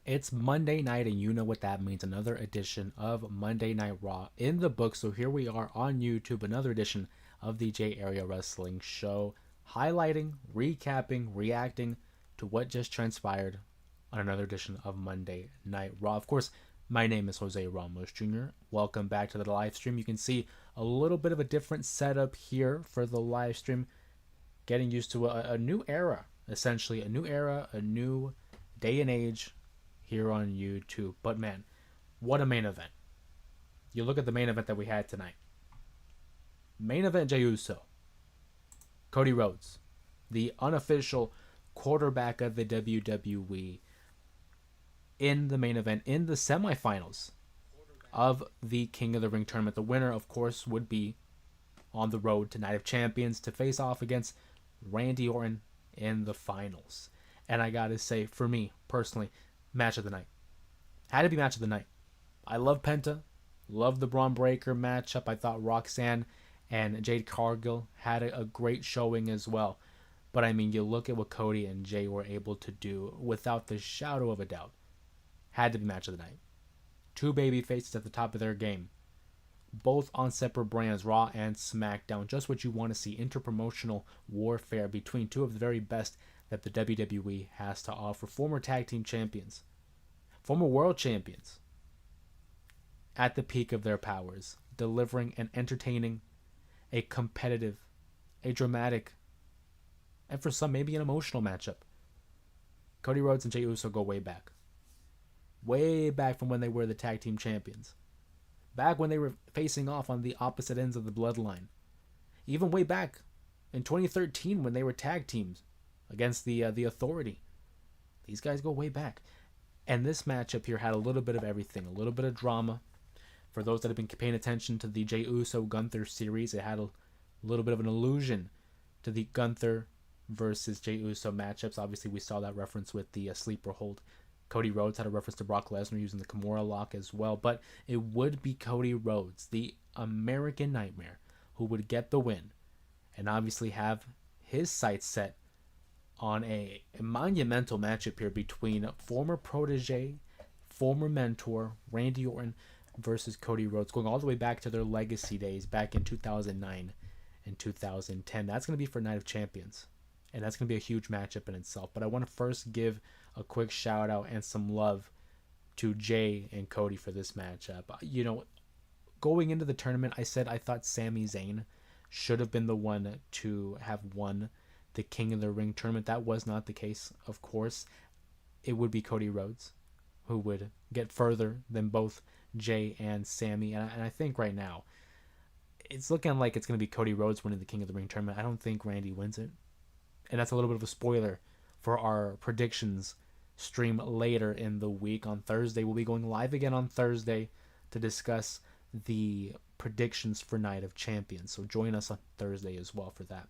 It's Monday night, and you know what that means. Another edition of Monday Night Raw in the book. So here we are on YouTube, another edition of the J Area Wrestling Show, highlighting, recapping, reacting to what just transpired on another edition of Monday Night Raw. Of course, my name is Jose Ramos Jr. Welcome back to the live stream. You can see a little bit of a different setup here for the live stream. Getting used to a new era, essentially. A new era, a new day and age here on YouTube. But man, what a main event. You look at the main event that we had tonight. Main event Jey Uso. Cody Rhodes, the unofficial quarterback of the WWE, in the main event, in the semifinals of the King of the Ring tournament. The winner, of course, would be on the road to Night of Champions to face off against Randy Orton in the finals. And I gotta say, for me, personally, match of the night. Had to be match of the night. I love Penta. Love the Braun Breaker matchup. I thought Roxanne and Jade Cargill had a great showing as well. But I mean, you look at what Cody and Jay were able to do without the shadow of a doubt. Had to be match of the night. Two baby faces at the top of their game. Both on separate brands, Raw and SmackDown. Just what you want to see. Interpromotional warfare between two of the very best that the WWE has to offer. Former tag team champions. Former world champions. At the peak of their powers. Delivering an entertaining, a competitive, a dramatic, and for some maybe an emotional matchup. Cody Rhodes and Jey Uso go way back. Way back from when they were the tag team champions. Back when they were facing off on the opposite ends of the bloodline. Even way back in 2013 when they were tag teams against the Authority. These guys go way back. And this matchup here had a little bit of everything. A little bit of drama. For those that have been paying attention to the Jey Uso Gunther series, it had a little bit of an allusion to the Gunther versus Jey Uso matchups. Obviously, we saw that reference with the sleeper hold. Cody Rhodes had a reference to Brock Lesnar using the Kimura lock as well. But it would be Cody Rhodes, the American Nightmare, who would get the win. And obviously have his sights set on a monumental matchup here between former protege, former mentor, Randy Orton versus Cody Rhodes, going all the way back to their legacy days back in 2009 and 2010. That's going to be for Night of Champions. And that's going to be a huge matchup in itself. But I want to first give a quick shout out and some love to Jay and Cody for this matchup. You know, going into the tournament, I said I thought Sami Zayn should have been the one to have won the King of the Ring tournament. That was not the case, of course. It would be Cody Rhodes who would get further than both Jay and Sami. And I think right now, it's looking like it's going to be Cody Rhodes winning the King of the Ring tournament. I don't think Randy wins it. And that's a little bit of a spoiler for our predictions stream later in the week on Thursday. We'll be going live again on Thursday to discuss the predictions for Night of Champions. So join us on Thursday as well for that.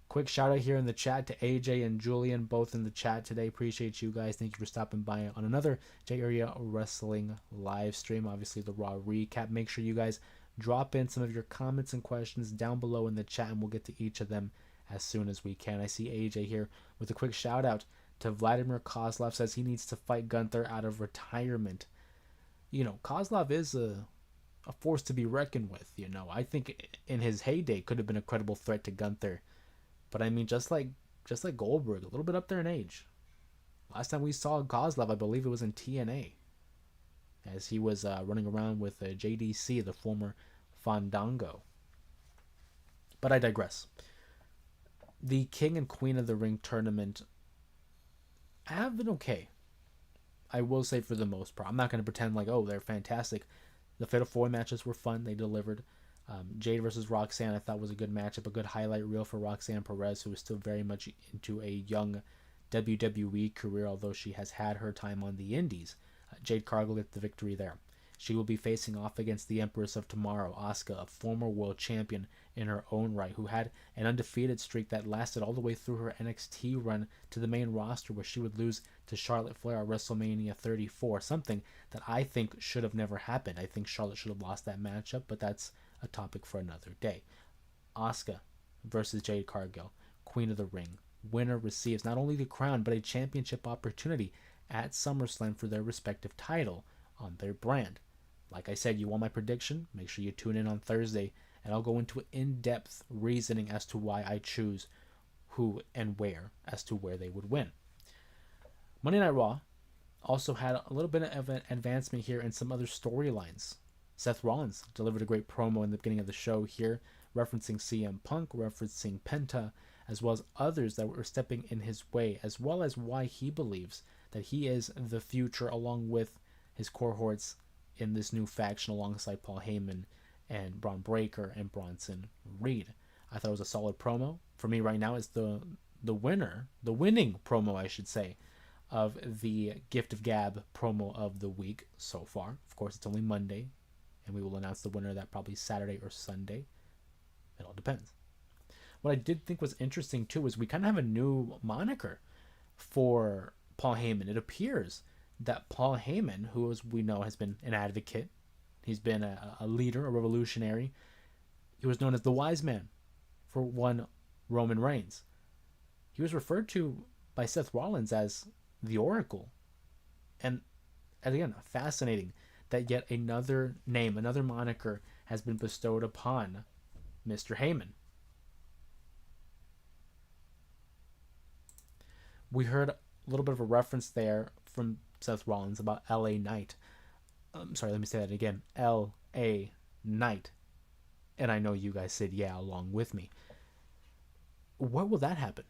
Quick shout out here in the chat to AJ and Julian, both in the chat today. Appreciate you guys. Thank you for stopping by on another J Area Wrestling live stream. Obviously the Raw recap. Make sure you guys drop in some of your comments and questions down below in the chat, and we'll get to each of them as soon as we can. I see AJ here with a quick shout out to Vladimir Kozlov. Says he needs to fight Gunther out of retirement. You know, Kozlov is a force to be reckoned with. You know, I think in his heyday could have been a credible threat to Gunther. But I mean, just like Goldberg, a little bit up there in age. Last time we saw Kozlov, I believe it was in TNA, as he was running around with JDC, the former Fandango. But I digress. The King and Queen of the Ring tournament have been okay. I will say for the most part. I'm not going to pretend like, oh, they're fantastic. The Fatal 4 matches were fun. They delivered. Jade versus Roxanne I thought was a good matchup, a good highlight reel for Roxanne Perez, who is still very much into a young WWE career, although she has had her time on the indies. Jade Cargill gets the victory there. She will be facing off against the Empress of Tomorrow, Asuka, a former world champion in her own right, who had an undefeated streak that lasted all the way through her NXT run to the main roster, where she would lose to Charlotte Flair at WrestleMania 34, something that I think should have never happened. I think Charlotte should have lost that matchup, but that's a topic for another day. Asuka versus Jade Cargill, Queen of the Ring. Winner receives not only the crown, but a championship opportunity at SummerSlam for their respective title on their brand. Like I said, you want my prediction? Make sure you tune in on Thursday, and I'll go into in-depth reasoning as to why I choose who and where as to where they would win. Monday Night Raw also had a little bit of an advancement here in some other storylines. Seth Rollins delivered a great promo in the beginning of the show here, referencing CM Punk, referencing Penta, as well as others that were stepping in his way, as well as why he believes that he is the future along with his cohorts in this new faction alongside Paul Heyman and Braun Breaker and Bronson Reed. I thought it was a solid promo. For me right now, it's the winning promo, I should say, of the Gift of Gab promo of the week so far. Of course, it's only Monday, and we will announce the winner of that probably Saturday or Sunday. It all depends. What I did think was interesting too is we kind of have a new moniker for Paul Heyman. It appears that Paul Heyman, who as we know has been an advocate, he's been a leader, a revolutionary. He was known as the Wise Man for one Roman Reigns. He was referred to by Seth Rollins as the Oracle. And again, fascinating that yet another name, another moniker has been bestowed upon Mr. Heyman. We heard a little bit of a reference there from Seth Rollins about LA Knight. Sorry, let me say that again. LA Knight. And I know you guys said yeah along with me. Where will that happen?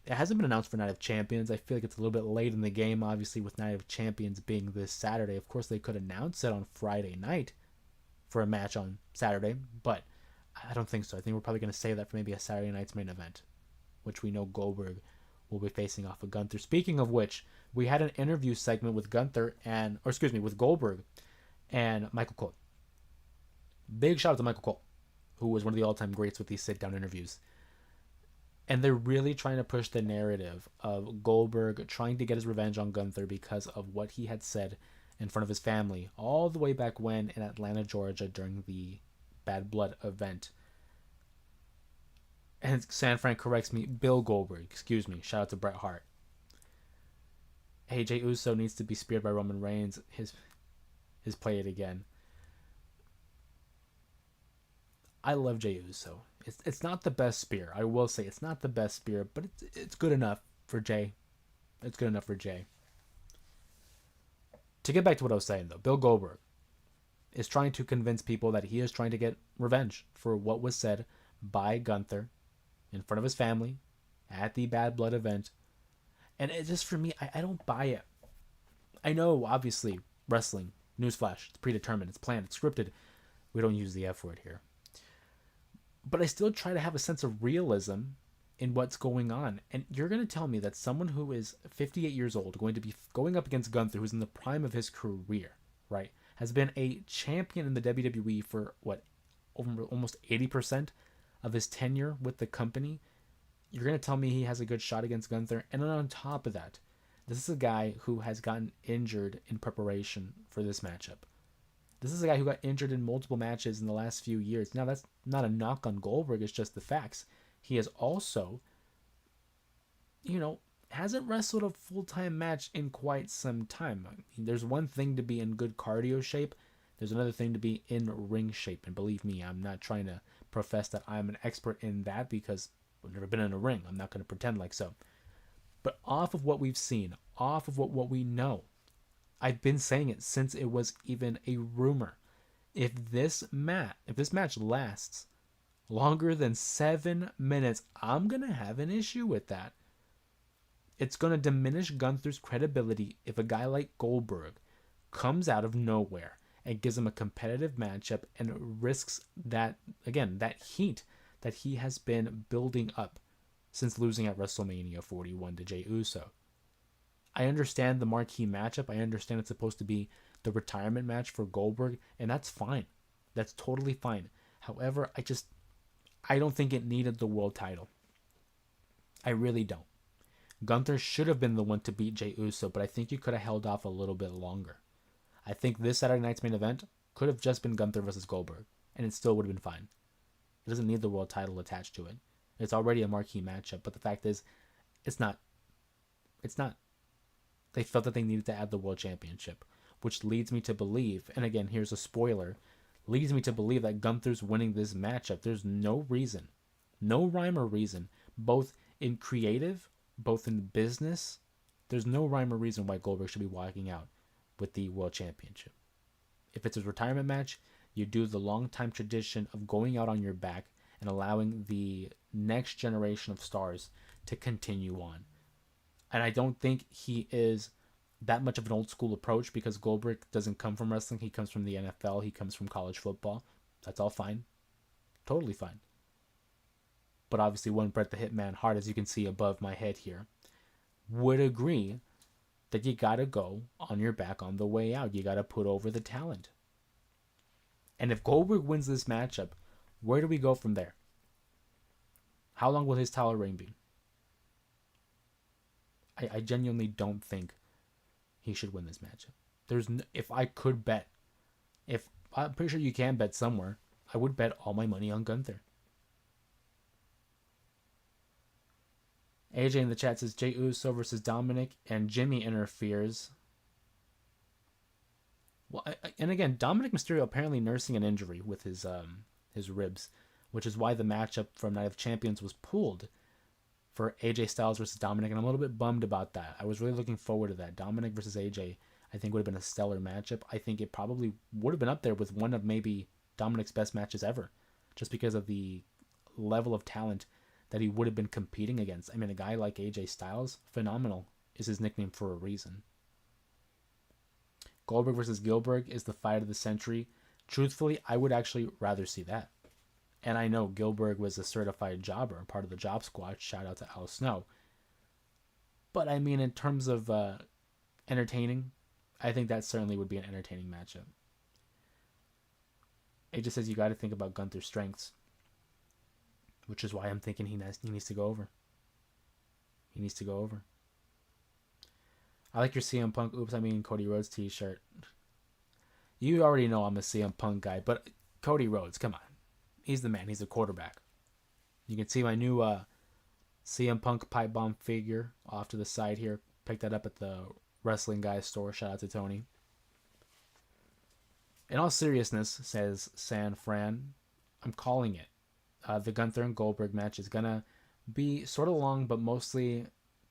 It hasn't been announced for Night of Champions. I feel like it's a little bit late in the game, obviously, with Night of Champions being this Saturday. Of course, they could announce it on Friday night for a match on Saturday, but I don't think so. I think we're probably going to save that for maybe a Saturday night's main event, which we know Goldberg will be facing off of Gunther. Speaking of which, we had an interview segment with with Goldberg and Michael Cole. Big shout out to Michael Cole, who was one of the all-time greats with these sit-down interviews. And they're really trying to push the narrative of Goldberg trying to get his revenge on Gunther because of what he had said in front of his family all the way back when in Atlanta, Georgia during the Bad Blood event. And San Fran corrects me, Bill Goldberg, excuse me. Shout out to Bret Hart. Hey, Jey Uso needs to be speared by Roman Reigns. His play it again. I love Jey Uso. It's not the best spear. I will say it's not the best spear, but it's good enough for Jey. It's good enough for Jey. To get back to what I was saying, though, Bill Goldberg is trying to convince people that he is trying to get revenge for what was said by Gunther in front of his family at the Bad Blood event. And it just, for me, I don't buy it. I know, obviously, wrestling, newsflash, it's predetermined, it's planned, it's scripted. We don't use the F word here. But I still try to have a sense of realism in what's going on. And you're going to tell me that someone who is 58 years old, going to be going up against Gunther, who's in the prime of his career, right, has been a champion in the WWE for, almost 80% of his tenure with the company. You're going to tell me he has a good shot against Gunther. And then on top of that, this is a guy who has gotten injured in preparation for this matchup. This is a guy who got injured in multiple matches in the last few years. Now, that's not a knock on Goldberg. It's just the facts. He has also, hasn't wrestled a full-time match in quite some time. I mean, there's one thing to be in good cardio shape. There's another thing to be in ring shape. And believe me, I'm not trying to profess that I'm an expert in that because I've never been in a ring. I'm not going to pretend like so. But off of what we've seen, off of what we know, I've been saying it since it was even a rumor. If this match lasts longer than 7 minutes, I'm going to have an issue with that. It's going to diminish Gunther's credibility if a guy like Goldberg comes out of nowhere and gives him a competitive matchup and risks that heat that he has been building up since losing at WrestleMania 41 to Jey Uso. I understand the marquee matchup. I understand it's supposed to be the retirement match for Goldberg, and that's fine. That's totally fine. However, I don't think it needed the world title. I really don't. Gunther should have been the one to beat Jey Uso, but I think you could have held off a little bit longer. I think this Saturday night's main event could have just been Gunther versus Goldberg, and it still would have been fine. It doesn't need the world title attached to it. It's already a marquee matchup, but the fact is, it's not. They felt that they needed to add the world championship, which leads me to believe, and again, here's a spoiler, leads me to believe that Gunther's winning this matchup. There's no reason, no rhyme or reason, both in creative, both in business, there's no rhyme or reason why Goldberg should be walking out with the world championship. If it's a retirement match, you do the long time tradition of going out on your back and allowing the next generation of stars to continue on. And I don't think he is that much of an old school approach because Goldberg doesn't come from wrestling. He comes from the NFL. He comes from college football. That's all fine. Totally fine. But obviously, one Bret the Hitman Hart, as you can see above my head here, would agree that you gotta go on your back on the way out. You gotta put over the talent. And if Goldberg wins this matchup, where do we go from there? How long will his title reign be? I genuinely don't think he should win this matchup. If I could bet, if I'm pretty sure you can bet somewhere, I would bet all my money on Gunther. AJ in the chat says Jey Uso versus Dominic, and Jimmy interferes. Well, and again, Dominic Mysterio apparently nursing an injury with his ribs, which is why the matchup from Night of Champions was pulled for AJ Styles versus Dominic, and I'm a little bit bummed about that. I was really looking forward to that. Dominic versus AJ, I think, would have been a stellar matchup. I think it probably would have been up there with one of maybe Dominic's best matches ever, just because of the level of talent that he would have been competing against. I mean, a guy like AJ Styles, phenomenal, is his nickname for a reason. Goldberg versus Gillberg is the fight of the century. Truthfully, I would actually rather see that. And I know Gillberg was a certified jobber, part of the job squad. Shout out to Al Snow. But I mean, in terms of entertaining, I think that certainly would be an entertaining matchup. It just says you got to think about Gunther's strengths, which is why I'm thinking he needs to go over. He needs to go over. I like your CM Punk, oops, I mean Cody Rhodes t-shirt. You already know I'm a CM Punk guy, but Cody Rhodes, come on. He's the man. He's the quarterback. You can see my new CM Punk pipe bomb figure off to the side here. Picked that up at the Wrestling Guys store. Shout out to Tony. In all seriousness, says San Fran, I'm calling it. The Gunther and Goldberg match is going to be sort of long, but mostly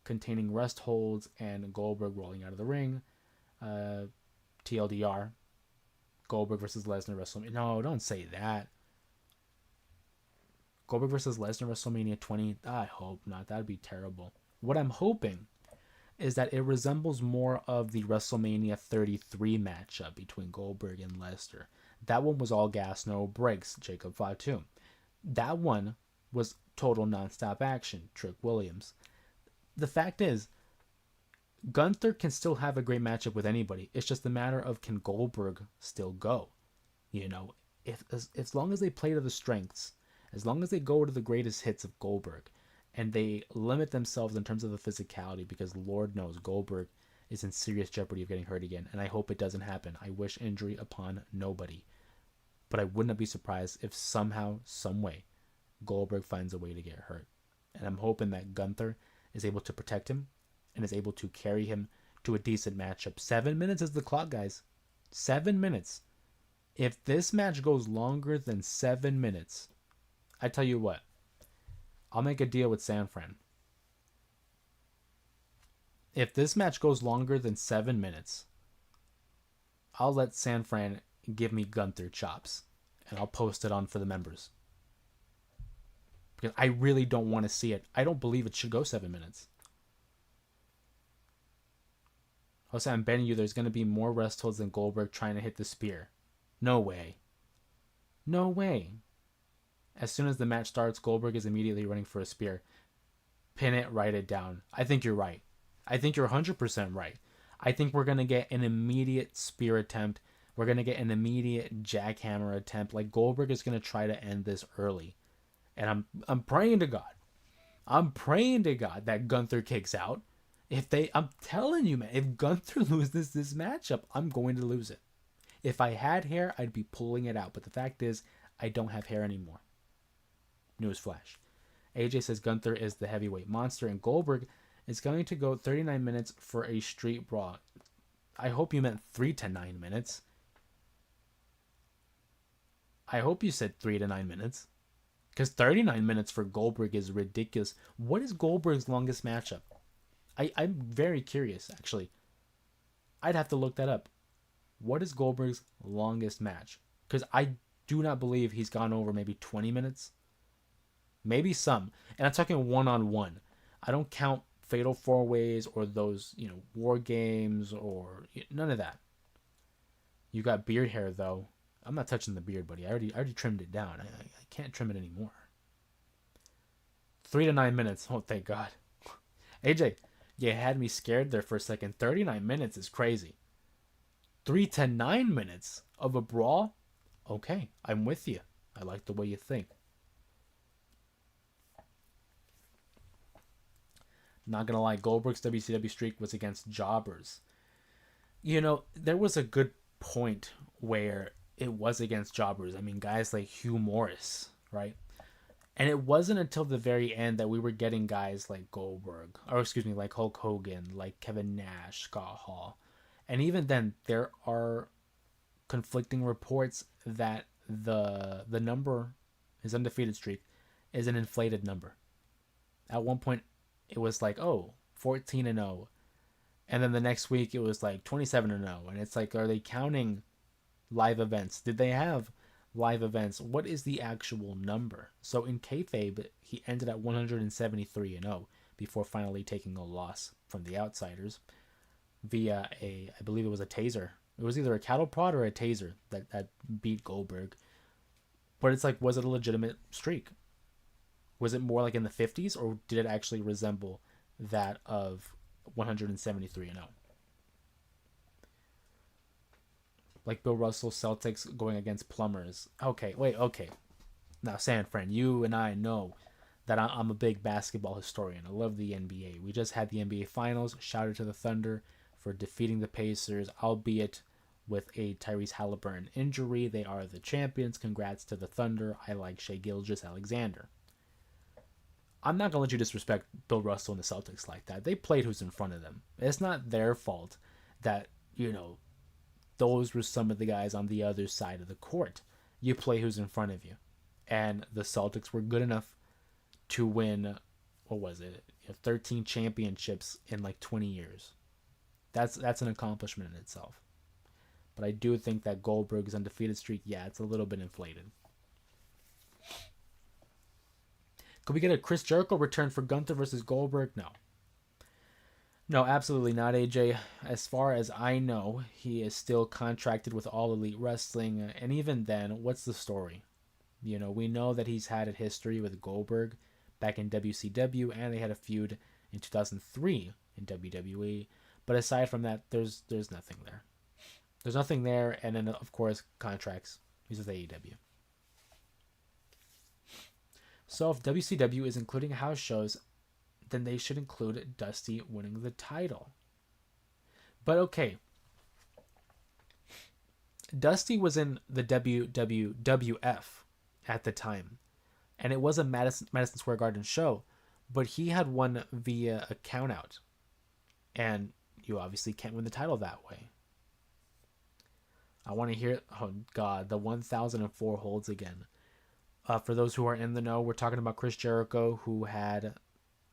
containing rest holds and Goldberg rolling out of the ring. TLDR. Goldberg versus Lesnar WrestleMania. No, don't say that. Goldberg versus Lesnar WrestleMania 20. I hope not. That'd be terrible. What I'm hoping is that it resembles more of the WrestleMania 33 matchup between Goldberg and Lesnar. That one was all gas, no brakes. Jacob Fatu. That one was total nonstop action. Trick Williams. The fact is, Gunther can still have a great matchup with anybody. It's just a matter of can Goldberg still go? You know, if as long as they play to the strengths, as long as they go to the greatest hits of Goldberg, and they limit themselves in terms of the physicality, because Lord knows Goldberg is in serious jeopardy of getting hurt again, and I hope it doesn't happen. I wish injury upon nobody. But I would not be surprised if somehow, some way, Goldberg finds a way to get hurt. And I'm hoping that Gunther is able to protect him and is able to carry him to a decent matchup. 7 minutes is the clock, guys. 7 minutes. If this match goes longer than 7 minutes, I tell you what, I'll make a deal with San Fran. If this match goes longer than 7 minutes, I'll let San Fran give me Gunther chops, and I'll post it on for the members. Because I really don't want to see it. I don't believe it should go 7 minutes. Jose, I'm betting you there's going to be more rest holds than Goldberg trying to hit the spear. No way. No way. As soon as the match starts, Goldberg is immediately running for a spear. Pin it, write it down. I think you're right. I think you're 100% right. I think we're going to get an immediate spear attempt. We're going to get an immediate jackhammer attempt. Like, Goldberg is going to try to end this early. And I'm praying to God. I'm praying to God that Gunther kicks out. I'm telling you, man, if Gunther loses this matchup, I'm going to lose it. If I had hair, I'd be pulling it out. But the fact is, I don't have hair anymore. Newsflash. AJ says Gunther is the heavyweight monster, and Goldberg It's going to go 39 minutes for a street brawl. I hope you meant 3 to 9 minutes. I hope you said 3 to 9 minutes. Because 39 minutes for Goldberg is ridiculous. What is Goldberg's longest matchup? I'm very curious, actually. I'd have to look that up. What is Goldberg's longest match? Because I do not believe he's gone over maybe 20 minutes. Maybe some. And I'm talking one-on-one. I don't count Fatal 4-Ways or those, War Games or none of that. You got beard hair, though. I'm not touching the beard, buddy. I already trimmed it down. I can't trim it anymore. 3 to 9 minutes. Oh, thank God. AJ, you had me scared there for a second. 39 minutes is crazy. 3 to 9 minutes of a brawl? Okay, I'm with you. I like the way you think. Not gonna lie, Goldberg's WCW streak was against jobbers. There was a good point where it was against jobbers. I mean, guys like Hugh Morris, right? And it wasn't until the very end that we were getting guys like Goldberg, or excuse me, like Hulk Hogan, like Kevin Nash, Scott Hall. And even then, there are conflicting reports that the number, his undefeated streak, is an inflated number. At one point, it was like, 14-0. And then the next week, it was like 27-0. And it's like, are they counting live events? Did they have live events? What is the actual number? So in kayfabe, he ended at 173-0 before finally taking a loss from the Outsiders via I believe it was a taser. It was either a cattle prod or a taser that beat Goldberg. But it's like, was it a legitimate streak? Was it more like in the 50s, or did it actually resemble that of 173-0? Like Bill Russell, Celtics going against Plumbers. Okay. Now, San Fran, you and I know that I'm a big basketball historian. I love the NBA. We just had the NBA Finals. Shout out to the Thunder for defeating the Pacers, albeit with a Tyrese Halliburton injury. They are the champions. Congrats to the Thunder. I like Shai Gilgeous-Alexander. I'm not going to let you disrespect Bill Russell and the Celtics like that. They played who's in front of them. It's not their fault that, those were some of the guys on the other side of the court. You play who's in front of you. And the Celtics were good enough to win, 13 championships in like 20 years. That's an accomplishment in itself. But I do think that Goldberg's undefeated streak, it's a little bit inflated. Could we get a Chris Jericho return for Gunther versus Goldberg? No. No, absolutely not, AJ. As far as I know, he is still contracted with All Elite Wrestling. And even then, what's the story? We know that he's had a history with Goldberg back in WCW, and they had a feud in 2003 in WWE. But aside from that, there's nothing there. There's nothing there, and then, of course, contracts. He's with AEW. So if WCW is including house shows, then they should include Dusty winning the title. But okay. Dusty was in the WWF at the time. And it was a Madison Square Garden show. But he had won via a countout. And you obviously can't win the title that way. I want to hear, oh God, the 1004 holds again. For those who are in the know, we're talking about Chris Jericho, who had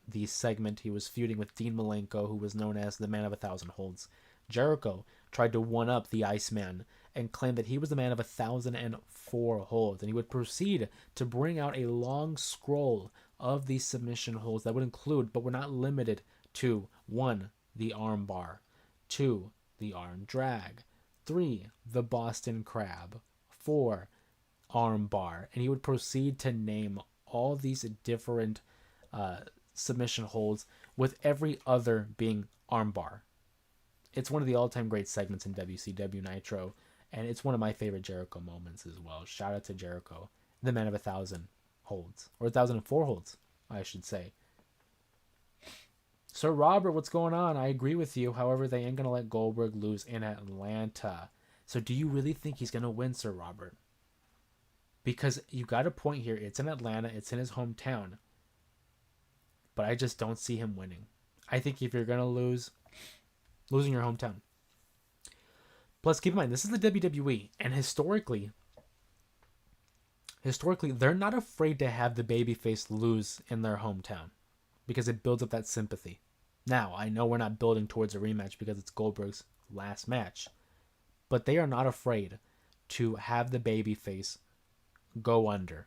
the segment. He was feuding with Dean Malenko, who was known as the Man of 1,000 Holds. Jericho tried to one-up the Iceman and claimed that he was the man of 1,004 holds, and he would proceed to bring out a long scroll of these submission holds that would include, but were not limited to, 1, the arm bar, 2, the arm drag, 3, the Boston Crab, 4, arm bar, and he would proceed to name all these different submission holds, with every other being arm bar. It's one of the all-time great segments in WCW Nitro, and it's one of my favorite Jericho moments as well. Shout out to Jericho, the man of 1,000 holds, or 1,004 holds, I should say. Sir Robert, what's going on? I agree with you. However, they ain't gonna let Goldberg lose in Atlanta. So do you really think he's gonna win, Sir Robert? Because you got a point here. It's in Atlanta. It's in his hometown. But I just don't see him winning. I think if you're going to losing your hometown. Plus, keep in mind, this is the WWE, and historically, they're not afraid to have the babyface lose in their hometown because it builds up that sympathy. Now, I know we're not building towards a rematch because it's Goldberg's last match, but they are not afraid to have the babyface go under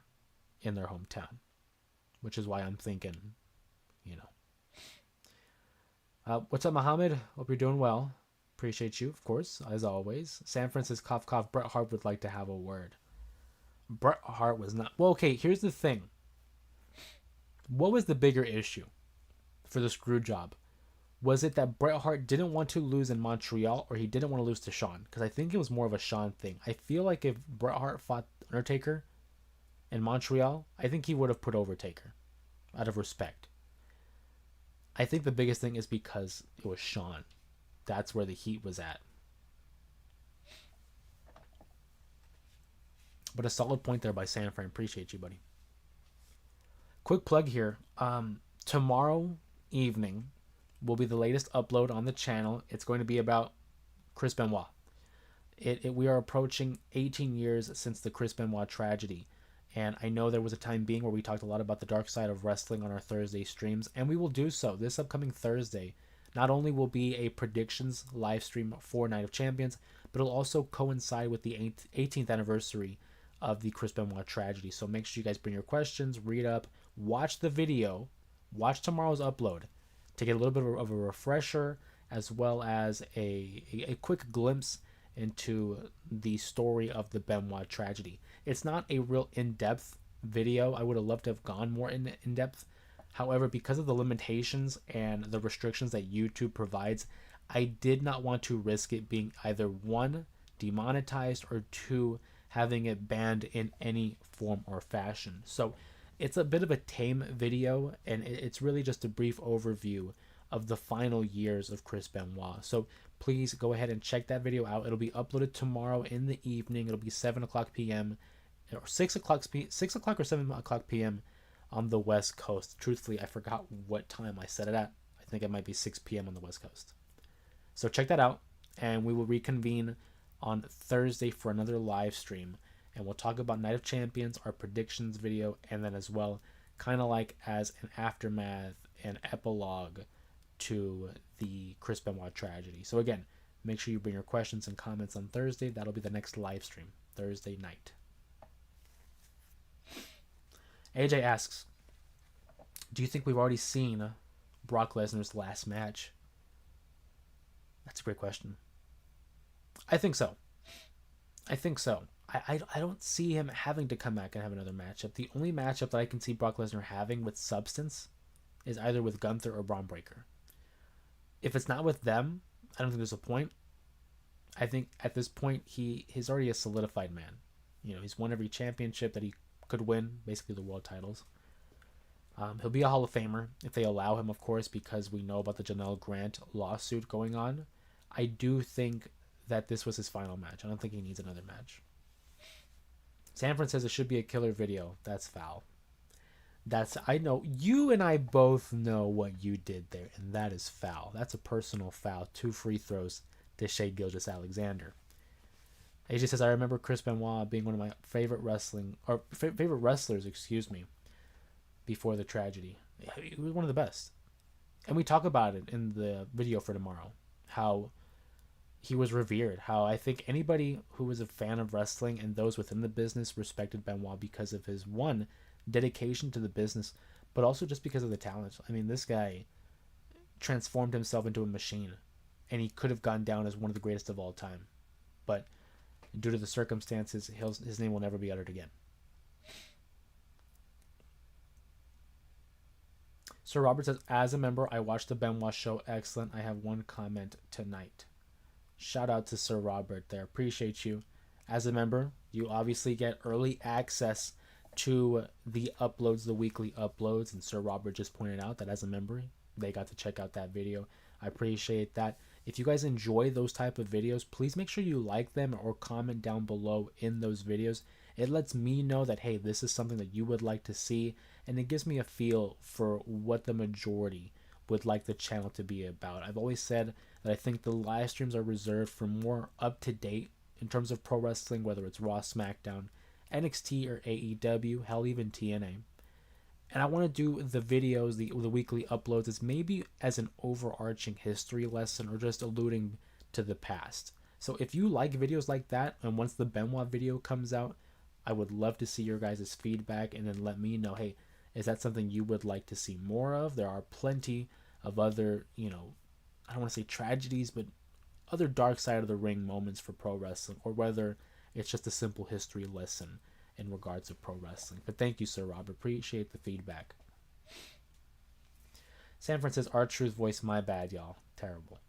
in their hometown, which is why I'm thinking, you know. What's up, Muhammad? Hope you're doing well. Appreciate you, of course, as always. San Francisco cough cough. Bret Hart would like to have a word. Bret Hart was not. Well, okay, here's the thing. What was the bigger issue for the screw job? Was it that Bret Hart didn't want to lose in Montreal, or he didn't want to lose to Shawn? Because I think it was more of a Shawn thing. I feel like if Bret Hart fought Undertaker in Montreal, I think he would have put over Taker out of respect. I think the biggest thing is because it was Shawn. That's where the heat was at. But a solid point there by Sanfran. Appreciate you, buddy. Quick plug here. Tomorrow evening will be the latest upload on the channel. It's going to be about Chris Benoit. We are approaching 18 years since the Chris Benoit tragedy. And I know there was a time being where we talked a lot about the dark side of wrestling on our Thursday streams, and we will do so this upcoming Thursday. Not only will be a predictions live stream for Night of Champions, but it'll also coincide with the 18th anniversary of the Chris Benoit tragedy. So make sure you guys bring your questions, read up, watch the video, watch tomorrow's upload to get a little bit of a refresher, as well as a quick glimpse into the story of the Benoit tragedy. It's not a real in-depth video. I would have loved to have gone more in-depth. However, because of the limitations and the restrictions that YouTube provides, I did not want to risk it being either one, demonetized, or two, having it banned in any form or fashion. So it's a bit of a tame video, and it's really just a brief overview of the final years of Chris Benoit. So please go ahead and check that video out. It'll be uploaded tomorrow in the evening. It'll be 7 o'clock p.m. or 6 o'clock or 7 o'clock p.m. on the West Coast. Truthfully, I forgot what time I set it at. I think it might be 6 p.m. on the West Coast. So check that out, and we will reconvene on Thursday for another live stream, and we'll talk about Night of Champions, our predictions video, and then as well, kind of like as an aftermath and epilogue to the Chris Benoit tragedy. So again, make sure you bring your questions and comments on Thursday. That'll be the next live stream, Thursday night. AJ asks, do you think we've already seen Brock Lesnar's last match? That's a great question. I think so. I don't see him having to come back and have another matchup. The only matchup that I can see Brock Lesnar having with substance is either with Gunther or Braun Breaker. If it's not with them, I don't think there's a point. I think at this point he's already a solidified man. You know, he's won every championship that he could win, basically the world titles. He'll be a Hall of Famer if they allow him, of course, because we know about the Janelle Grant lawsuit going on. I do think that this was his final match. I don't think he needs another match. Sanford says it should be a killer video. That's foul. I know you and I both know what you did there, and that is foul. That's a personal foul. 2 free throws to Shea Gilgeous-Alexander. AJ says, I remember Chris Benoit being one of my favorite wrestlers, before the tragedy. He was one of the best. And we talk about it in the video for tomorrow, how he was revered, how I think anybody who was a fan of wrestling and those within the business respected Benoit because of his, one, dedication to the business, but also just because of the talent. I mean, this guy transformed himself into a machine, and he could have gone down as one of the greatest of all time. But due to the circumstances, his name will never be uttered again. Sir Robert says, as a member, I watched the Benoit show. Excellent. I have one comment tonight. Shout out to Sir Robert there. Appreciate you. As a member, you obviously get early access to the uploads, the weekly uploads. And Sir Robert just pointed out that as a member, they got to check out that video. I appreciate that. If you guys enjoy those type of videos, please make sure you like them or comment down below in those videos. It lets me know that, hey, this is something that you would like to see, and it gives me a feel for what the majority would like the channel to be about. I've always said that I think the live streams are reserved for more up to date in terms of pro wrestling, whether it's Raw, SmackDown, NXT, or AEW, hell, even TNA. And I want to do the videos, the weekly uploads, as maybe as an overarching history lesson or just alluding to the past. So if you like videos like that, and once the Benoit video comes out, I would love to see your guys' feedback and then let me know, hey, is that something you would like to see more of? There are plenty of other, I don't want to say tragedies, but other dark side of the ring moments for pro wrestling, or whether it's just a simple history lesson in regards to pro wrestling. But thank you, Sir Robert. Appreciate the feedback. Sanford says, R-Truth voice, my bad, y'all. Terrible.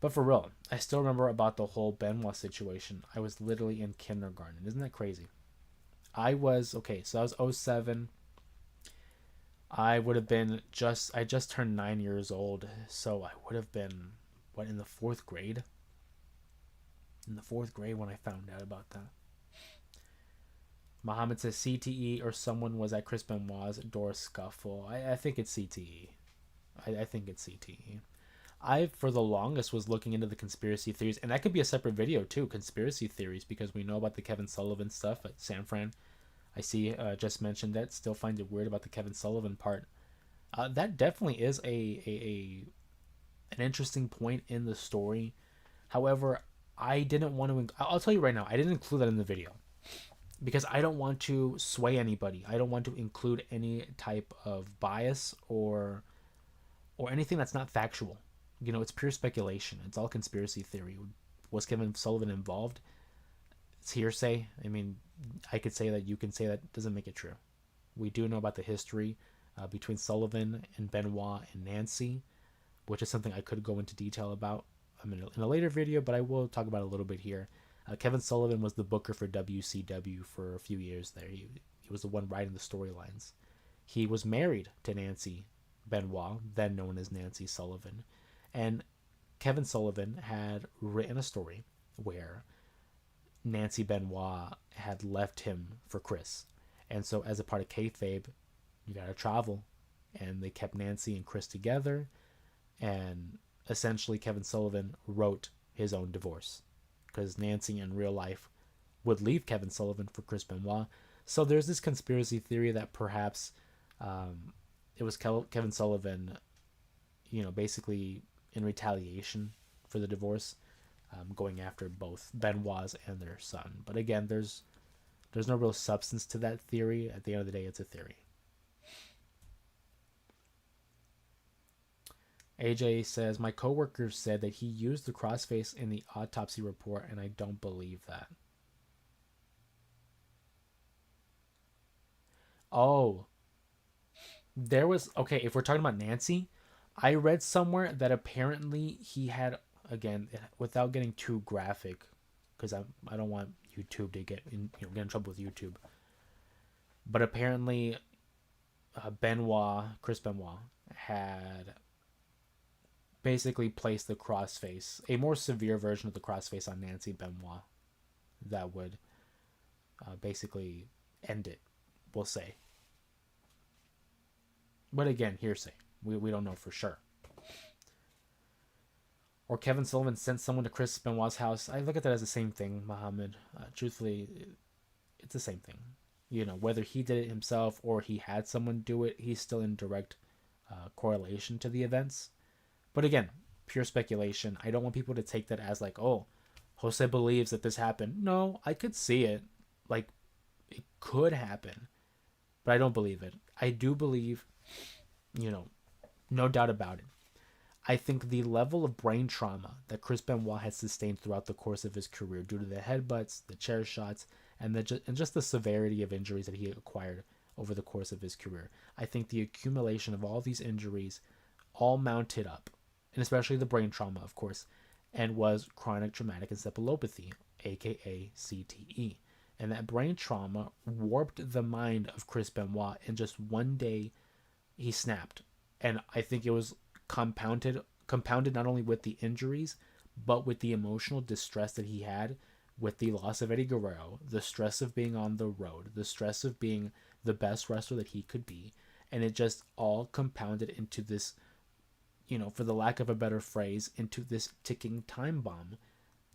But for real, I still remember about the whole Benoit situation. I was literally in kindergarten. Isn't that crazy? I was 07. I would have been I just turned 9 years old. So I would have been, in the 4th grade? In the 4th grade when I found out about that. Muhammad says CTE, or someone was at Chris Benoit's door scuffle. I think it's CTE. I think it's CTE. I, for the longest, was looking into the conspiracy theories, and that could be a separate video too, conspiracy theories, because we know about the Kevin Sullivan stuff at Sanfran. I see just mentioned that. Still find it weird about the Kevin Sullivan part. That definitely is an interesting point in the story. However, I didn't want to. I'll tell you right now, I didn't include that in the video because I don't want to sway anybody. I don't want to include any type of bias or anything that's not factual. It's pure speculation. It's all conspiracy theory. Was Kevin Sullivan involved? It's hearsay. I mean, I could say that, you can say that, doesn't make it true. We do know about the history between Sullivan and Benoit and Nancy, which is something I could go into detail about in a later video, but I will talk about it a little bit here. Kevin Sullivan was the booker for WCW for a few years there. He was the one writing the storylines. He was married to Nancy Benoit, then known as Nancy Sullivan. And Kevin Sullivan had written a story where Nancy Benoit had left him for Chris. And so as a part of kayfabe, you got to travel. And they kept Nancy and Chris together. And essentially Kevin Sullivan wrote his own divorce, because Nancy in real life would leave Kevin Sullivan for Chris Benoit. So there's this conspiracy theory that perhaps it was Kevin Sullivan, basically in retaliation for the divorce, going after both Benoit's and their son. But again, there's no real substance to that theory. At the end of the day, it's a theory. AJ says, my coworker said that he used the crossface in the autopsy report, and I don't believe that. Oh, there was, okay, if we're talking about Nancy, I read somewhere that apparently he had, again, without getting too graphic, because I don't want YouTube to get in trouble with YouTube, but apparently Chris Benoit had basically placed the crossface, a more severe version of the crossface, on Nancy Benoit that would basically end it, we'll say. But again, hearsay. We don't know for sure. Or Kevin Sullivan sent someone to Chris Benoit's house. I look at that as the same thing, Muhammad. Truthfully, it's the same thing. Whether he did it himself or he had someone do it, he's still in direct correlation to the events. But again, pure speculation. I don't want people to take that as like, oh, Jose believes that this happened. No, I could see it. Like, it could happen. But I don't believe it. I do believe, no doubt about it. I think the level of brain trauma that Chris Benoit has sustained throughout the course of his career, due to the headbutts, the chair shots, and just the severity of injuries that he acquired over the course of his career, I think the accumulation of all these injuries all mounted up, and especially the brain trauma, of course, and was chronic traumatic encephalopathy, aka CTE. And that brain trauma warped the mind of Chris Benoit, and just one day he snapped. And I think it was compounded not only with the injuries, but with the emotional distress that he had with the loss of Eddie Guerrero, the stress of being on the road, the stress of being the best wrestler that he could be. And it just all compounded into this for the lack of a better phrase, into this ticking time bomb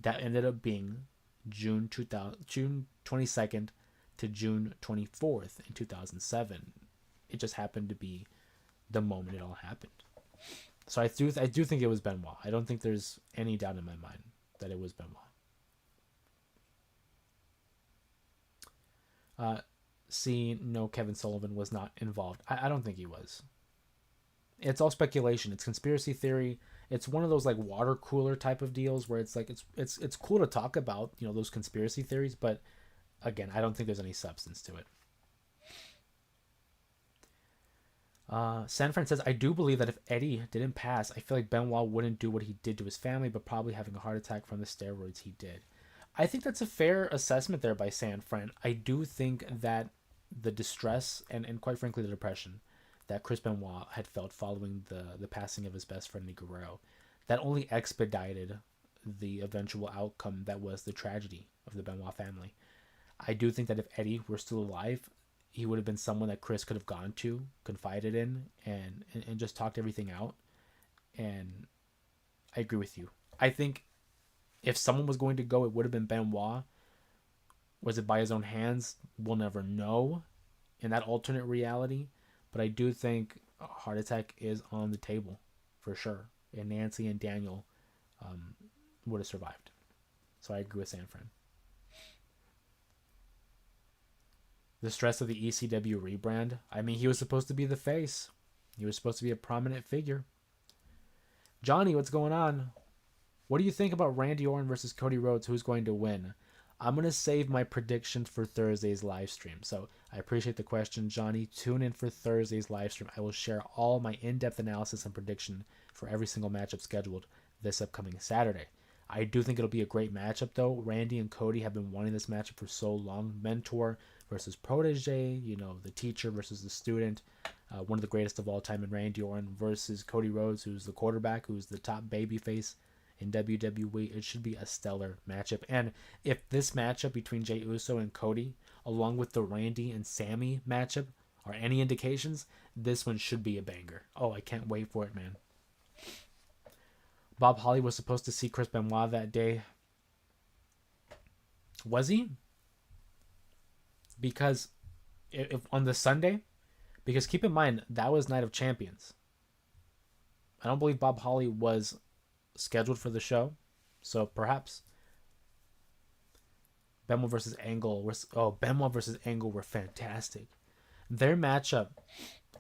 that ended up being June 22nd to June 24th in 2007. It just happened to be the moment it all happened. So I do think it was Benoit. I don't think there's any doubt in my mind that it was Benoit. See, no, Kevin Sullivan was not involved. I don't think he was. It's all speculation. It's conspiracy theory. It's one of those like water cooler type of deals where it's like it's cool to talk about, those conspiracy theories, but again, I don't think there's any substance to it. San Fran says, I do believe that if Eddie didn't pass, I feel like Benoit wouldn't do what he did to his family, but probably having a heart attack from the steroids he did. I think that's a fair assessment there by San Fran. I do think that the distress and quite frankly the depression that Chris Benoit had felt following the passing of his best friend Eddie Guerrero, that only expedited the eventual outcome that was the tragedy of the Benoit family. I do think that if Eddie were still alive, he would have been someone that Chris could have gone to, confided in, and just talked everything out. And I agree with you. I think if someone was going to go, it would have been Benoit. Was it by his own hands? We'll never know in that alternate reality. But I do think a heart attack is on the table for sure. And Nancy and Daniel would have survived. So I agree with San Fran. The stress of the ECW rebrand. I mean, he was supposed to be the face. He was supposed to be a prominent figure. Johnny, what's going on? What do you think about Randy Orton versus Cody Rhodes? Who's going to win? I'm going to save my predictions for Thursday's live stream. So I appreciate the question, Johnny. Tune in for Thursday's live stream. I will share all my in-depth analysis and prediction for every single matchup scheduled this upcoming Saturday. I do think it'll be a great matchup, though. Randy and Cody have been wanting this matchup for so long. Mentor versus protege, the teacher versus the student. One of the greatest of all time in Randy Orton versus Cody Rhodes, who's the quarterback, who's the top babyface in WWE. It should be a stellar matchup. And if this matchup between Jey Uso and Cody, along with the Randy and Sammy matchup, are any indications, this one should be a banger. Oh, I can't wait for it, man. Bob Holly was supposed to see Chris Benoit that day. Was he? Because if on the Sunday, because keep in mind, that was Night of Champions. I don't believe Bob Holly was scheduled for the show. So perhaps Benoit versus Angle were fantastic. Their matchup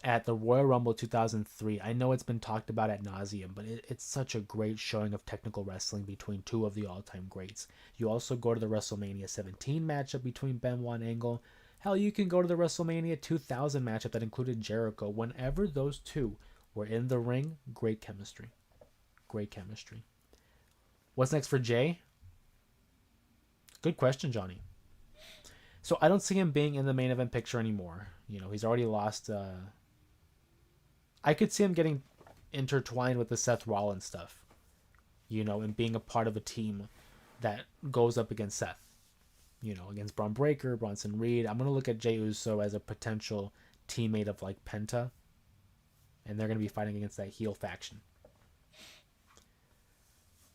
at the Royal Rumble 2003, I know it's been talked about ad nauseum, but it's such a great showing of technical wrestling between two of the all-time greats. You also go to the WrestleMania 17 matchup between Benoit and Angle. Hell, you can go to the WrestleMania 2000 matchup that included Jericho. Whenever those two were in the ring, great chemistry. Great chemistry. What's next for Jay? Good question, Johnny. So I don't see him being in the main event picture anymore. He's already lost. I could see him getting intertwined with the Seth Rollins stuff, and being a part of a team that goes up against Seth, against Braun Breaker, Bronson Reed. I'm going to look at Jey Uso as a potential teammate of like Penta, and they're going to be fighting against that heel faction.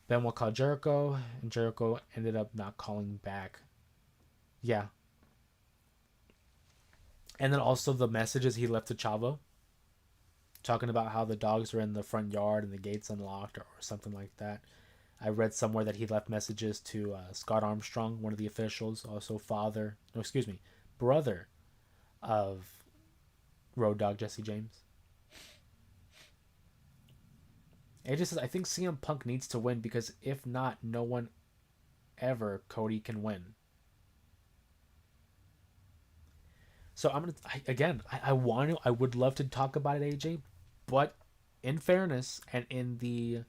Benoit called Jericho, and Jericho ended up not calling back. Yeah. And then also the messages he left to Chavo, talking about how the dogs are in the front yard and the gate's unlocked or something like that. I read somewhere that he left messages to Scott Armstrong, one of the officials, also brother of Road Dogg Jesse James. AJ says, I think CM Punk needs to win because if not, no one ever Cody can win. So I would love to talk about it, AJ, but in fairness and in the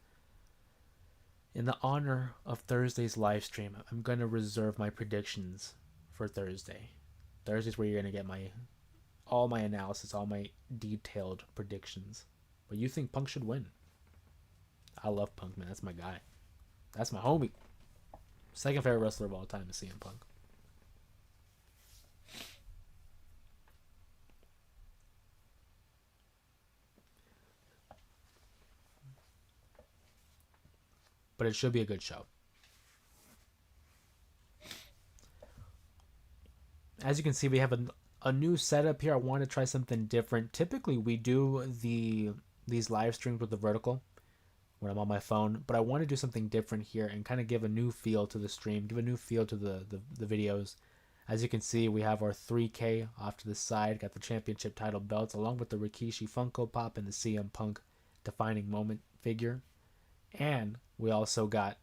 honor of Thursday's live stream, I'm going to reserve my predictions for Thursday. Thursday's where you're going to get all my analysis, all my detailed predictions. But you think Punk should win? I love Punk, man. That's my guy. That's my homie. Second favorite wrestler of all time is CM Punk. but it should be a good show. As you can see, we have a new setup here. I want to try something different. Typically, we do these live streams with the vertical when I'm on my phone, but I want to do something different here and kind of give a new feel to the stream, give a new feel to the videos. As you can see, we have our 3K off to the side, got the championship title belts, along with the Rikishi Funko Pop and the CM Punk defining moment figure. And we also got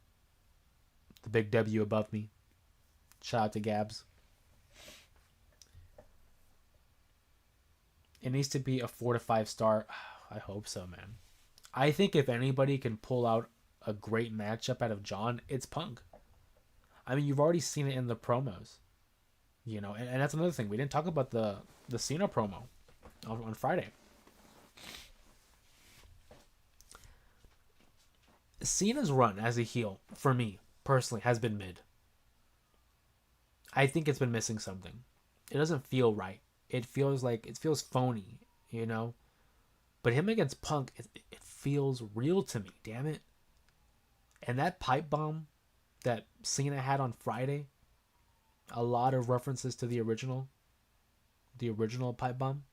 the big W above me. Shout out to Gabs. It needs to be a 4 to 5 star. I hope so, man. I think if anybody can pull out a great matchup out of John, it's Punk. I mean, you've already seen it in the promos. You know, and that's another thing. We didn't talk about the Cena promo on Friday. Cena's run as a heel, for me, personally, has been mid. I think it's been missing something. It doesn't feel right. It feels phony, you know? But him against Punk, it feels real to me, damn it. And that pipe bomb that Cena had on Friday, a lot of references to the original pipe bomb.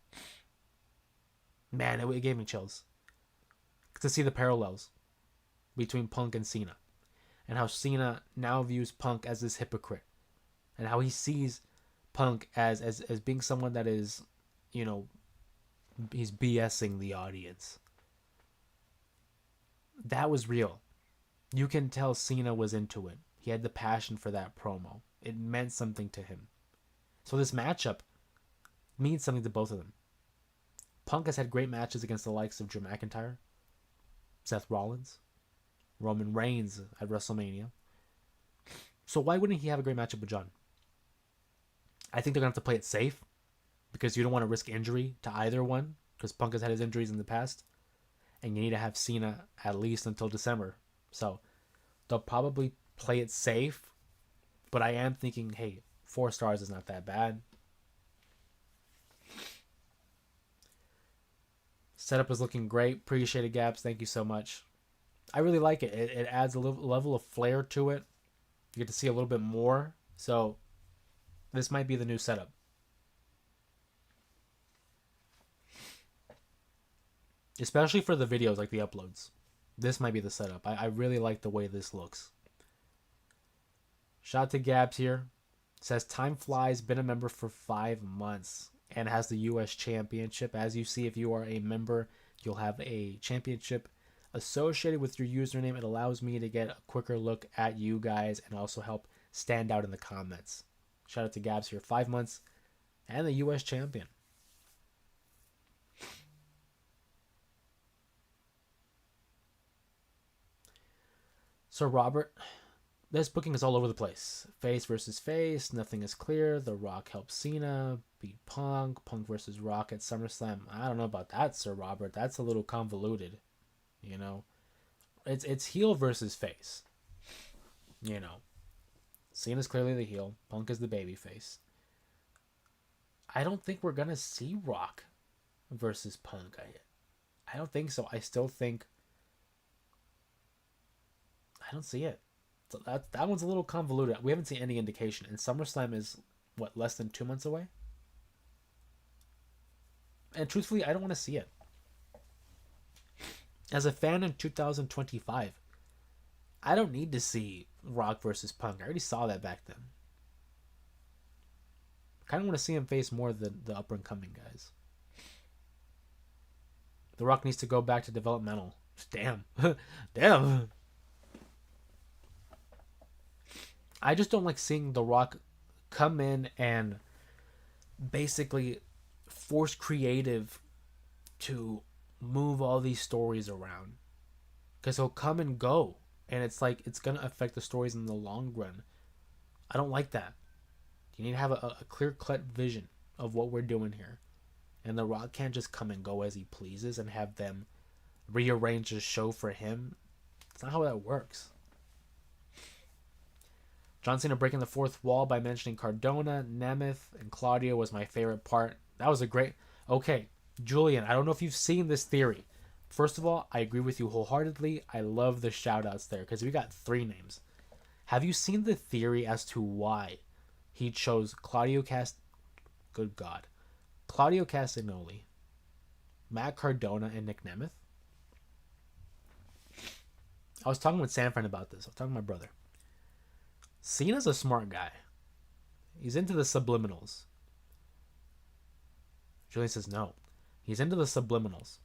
Man, it gave me chills to see the parallels between Punk and Cena, and how Cena now views Punk as this hypocrite, and how he sees Punk as being someone that is, you know, he's BSing the audience. That was real. You can tell Cena was into it. He had the passion for that promo. It meant something to him. So this matchup means something to both of them. Punk has had great matches against the likes of Drew McIntyre, Seth Rollins, Roman Reigns at WrestleMania. So why wouldn't he have a great matchup with John? I think they're going to have to play it safe because you don't want to risk injury to either one, because Punk has had his injuries in the past, and you need to have Cena at least until December. So they'll probably play it safe, but I am thinking, hey, 4 stars is not that bad. Setup is looking great. Appreciate it, Gaps. Thank you so much. I really like it. It adds a level of flair to it. You get to see a little bit more. So this might be the new setup. Especially for the videos, like the uploads. This might be the setup. I really like the way this looks. Shout out to Gabs here. Says, time flies, been a member for 5 months and has the U.S. Championship. As you see, if you are a member, you'll have a championship associated with your username. It allows me to get a quicker look at you guys and also help stand out in the comments. Shout out to Gabs here. 5 months and the U.S. champion. So Robert, this booking is all over the place. Face versus face, nothing is clear. The Rock helps Cena beat Punk. Punk versus Rock at SummerSlam. I don't know about that, Sir Robert. That's a little convoluted. You know, it's heel versus face. You know, Cena's clearly the heel. Punk is the baby face. I don't think we're gonna see Rock versus Punk. I don't think so. I still think I don't see it. So that one's a little convoluted. We haven't seen any indication. And SummerSlam is, what, less than 2 months away? And truthfully, I don't want to see it. As a fan in 2025, I don't need to see Rock versus Punk. I already saw that back then. I kind of want to see him face more than the up-and-coming guys. The Rock needs to go back to developmental. Damn. Damn. I just don't like seeing The Rock come in and basically force creative to move all these stories around. Because he'll come and go. And it's like, it's going to affect the stories in the long run. I don't like that. You need to have a clear-cut vision of what we're doing here. And The Rock can't just come and go as he pleases and have them rearrange the show for him. It's not how that works. John Cena breaking the fourth wall by mentioning Cardona, Nemeth, and Claudio was my favorite part. That was a great... Okay, Julian, I don't know if you've seen this theory, First of all, I agree with you wholeheartedly. I love the shout outs there because we got three names. Have you seen the theory as to why he chose Good God. Claudio Castagnoli, Matt Cardona, and Nick Nemeth? I was talking with Sanford about this. I was talking to my brother. Cena's a smart guy. He's into the subliminals. Julian says no. He's into the subliminals.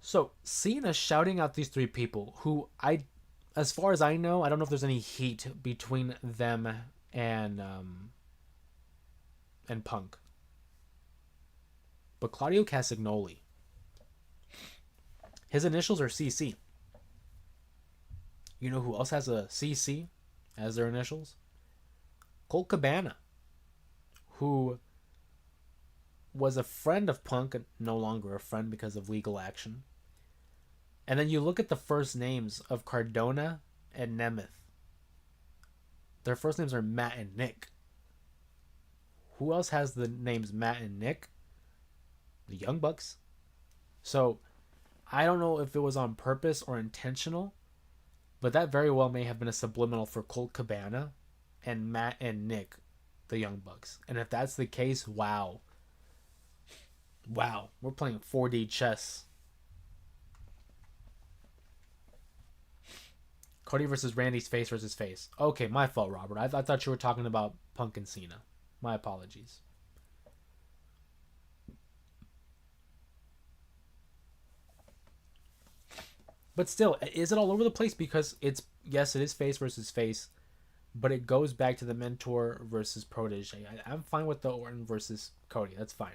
So Cena shouting out these three people who as far as I know, I don't know if there's any heat between them and Punk. But Claudio Castagnoli, his initials are CC. You know who else has a CC as their initials? Colt Cabana, who was a friend of Punk, no longer a friend because of legal action. And then you look at the first names of Cardona and Nemeth. Their first names are Matt and Nick. Who else has the names Matt and Nick? The Young Bucks. So, I don't know if it was on purpose or intentional, but that very well may have been a subliminal for Colt Cabana and Matt and Nick, the Young Bucks. And if that's the case, wow. Wow, we're playing 4D chess. Cody versus Randy's face versus face. Okay, my fault, Robert. I thought you were talking about Punk and Cena. My apologies. But still, is it all over the place? Because yes, it is face versus face, but it goes back to the mentor versus protege. I'm fine with the Orton versus Cody. That's fine.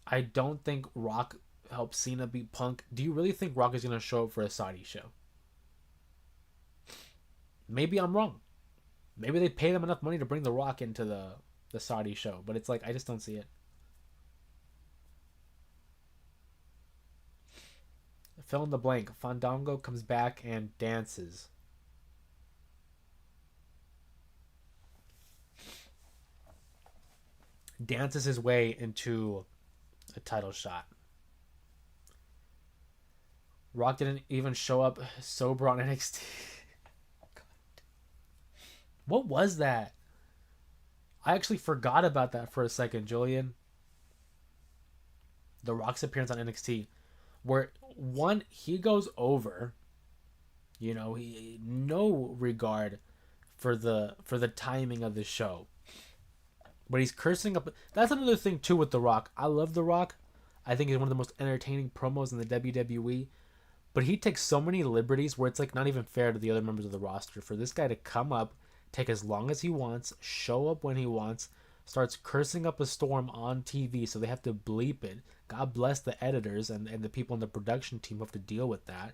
I don't think Rock helped Cena beat Punk. Do you really think Rock is going to show up for a Saudi show? Maybe I'm wrong. Maybe they pay them enough money to bring The Rock into the Saudi show. But it's like, I just don't see it. Fill in the blank. Fandango comes back and dances. Dances his way into a title shot. Rock didn't even show up sober on NXT. What was that? I actually forgot about that for a second, Julian. The Rock's appearance on NXT, where one, he goes over, he no regard for the timing of the show, but he's cursing up. That's another thing too with The Rock. I love The Rock. I think he's one of the most entertaining promos in the WWE. But he takes so many liberties where it's like not even fair to the other members of the roster for this guy to come up, take as long as he wants, show up when he wants, starts cursing up a storm on TV, so they have to bleep it. God bless the editors and the people in the production team who have to deal with that.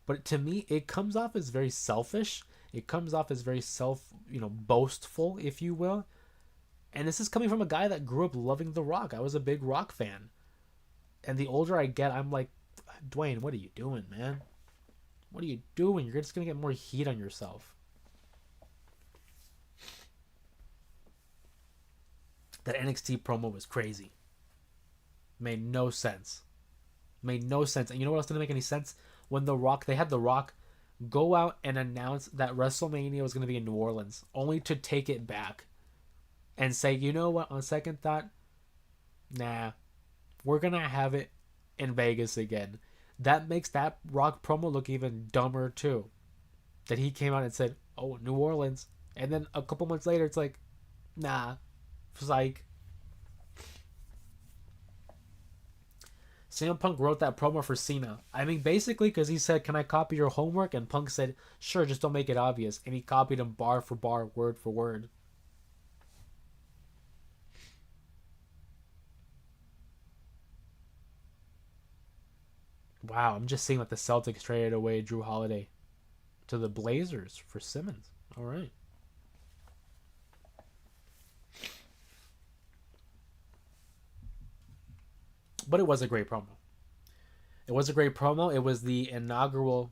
But to me, it comes off as very selfish. It comes off as very boastful, if you will. And this is coming from a guy that grew up loving The Rock. I was a big Rock fan. And the older I get, I'm like, Dwayne, what are you doing, man? What are you doing? You're just going to get more heat on yourself. That NXT promo was crazy. Made no sense. And you know what else didn't make any sense? When they had The Rock go out and announce that WrestleMania was going to be in New Orleans, only to take it back and say, you know what, on second thought, nah, we're going to have it in Vegas again. That makes that Rock promo look even dumber too. That he came out and said, oh, New Orleans. And then a couple months later, it's like, nah, psych. CM Punk wrote that promo for Cena. I mean, basically, because he said, can I copy your homework? And Punk said, sure, just don't make it obvious. And he copied him bar for bar, word for word. Wow, I'm just seeing that the Celtics traded away Drew Holiday to the Blazers for Simmons. All right. But it was a great promo. It was the inaugural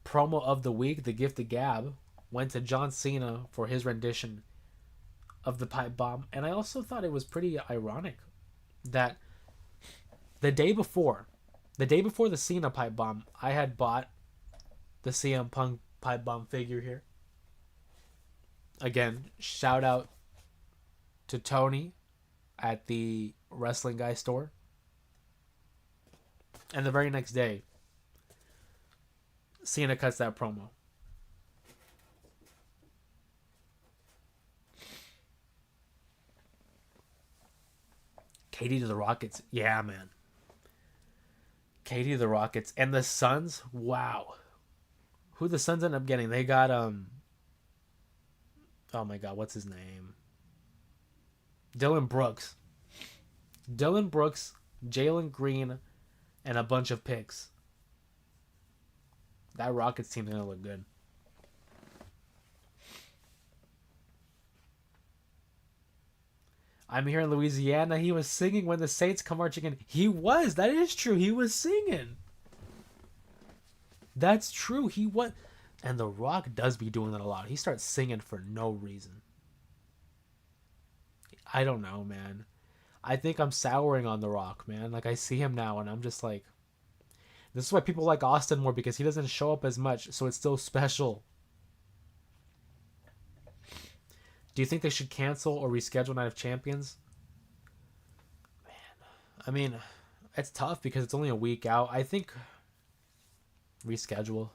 promo of the week. The gift of gab went to John Cena for his rendition of the pipe bomb. And I also thought it was pretty ironic that The day before, the Cena pipe bomb, I had bought the CM Punk pipe bomb figure here. Again, shout out to Tony at the Wrestling Guy store. And the very next day, Cena cuts that promo. Katie to the Rockets. Yeah, man. Katie to the Rockets. And the Suns, wow. Who the Suns end up getting? They got oh my god, what's his name? Dylan Brooks. Dylan Brooks, Jalen Green, and a bunch of picks. That Rockets team's gonna look good. I'm here in Louisiana. He was singing when the Saints come marching in. He was. That is true. He was singing. That's true. He was. And The Rock does be doing that a lot. He starts singing for no reason. I don't know, man. I think I'm souring on The Rock, man. Like, I see him now, and I'm just like, this is why people like Austin more, because he doesn't show up as much, so it's still special. Do you think they should cancel or reschedule Night of Champions? Man, I mean, it's tough because it's only a week out. I think reschedule.